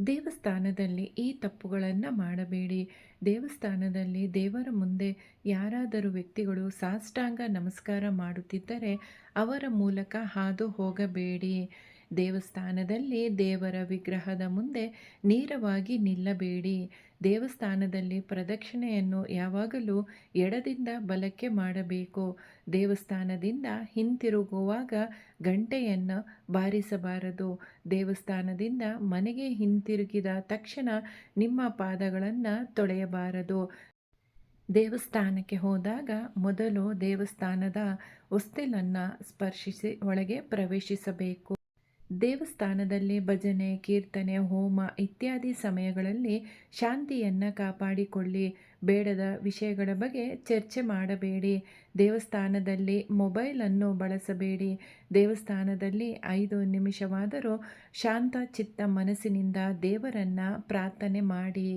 ದೇವಸ್ಥಾನದಲ್ಲಿ ಈ ತಪ್ಪುಗಳನ್ನು ಮಾಡಬೇಡಿ. ದೇವಸ್ಥಾನದಲ್ಲಿ ದೇವರ ಮುಂದೆ ಯಾರಾದರೂ ವ್ಯಕ್ತಿಗಳು ಸಾಷ್ಟಾಂಗ ನಮಸ್ಕಾರ ಮಾಡುತ್ತಿದ್ದರೆ ಅವರ ಮೂಲಕ ಹಾದು ಹೋಗಬೇಡಿ. ದೇವಸ್ಥಾನದಲ್ಲಿ ದೇವರ ವಿಗ್ರಹದ ಮುಂದೆ ನೇರವಾಗಿ ನಿಲ್ಲಬೇಡಿ. ದೇವಸ್ಥಾನದಲ್ಲಿ ಪ್ರದಕ್ಷಿಣೆಯನ್ನು ಯಾವಾಗಲೂ ಎಡದಿಂದ ಬಲಕ್ಕೆ ಮಾಡಬೇಕು. ದೇವಸ್ಥಾನದಿಂದ ಹಿಂತಿರುಗುವಾಗ ಗಂಟೆಯನ್ನು ಬಾರಿಸಬಾರದು. ದೇವಸ್ಥಾನದಿಂದ ಮನೆಗೆ ಹಿಂತಿರುಗಿದ ತಕ್ಷಣ ನಿಮ್ಮ ಪಾದಗಳನ್ನು ತೊಳೆಯಬಾರದು. ದೇವಸ್ಥಾನಕ್ಕೆ ಹೋದಾಗ ಮೊದಲು ದೇವಸ್ಥಾನದ ಹೊಸ್ತಿಲನ್ನು ಸ್ಪರ್ಶಿಸಿ ಒಳಗೆ ಪ್ರವೇಶಿಸಬೇಕು. ದೇವಸ್ಥಾನದಲ್ಲಿ ಭಜನೆ, ಕೀರ್ತನೆ, ಹೋಮ ಇತ್ಯಾದಿ ಸಮಯಗಳಲ್ಲಿ ಶಾಂತಿಯನ್ನು ಕಾಪಾಡಿಕೊಳ್ಳಿ. ಬೇಡದ ವಿಷಯಗಳ ಬಗ್ಗೆ ಚರ್ಚೆ ಮಾಡಬೇಡಿ. ದೇವಸ್ಥಾನದಲ್ಲಿ ಮೊಬೈಲನ್ನು ಬಳಸಬೇಡಿ. ದೇವಸ್ಥಾನದಲ್ಲಿ 5 ನಿಮಿಷವಾದರೂ ಶಾಂತ ಚಿತ್ತ ಮನಸ್ಸಿನಿಂದ ದೇವರನ್ನು ಪ್ರಾರ್ಥನೆ ಮಾಡಿ.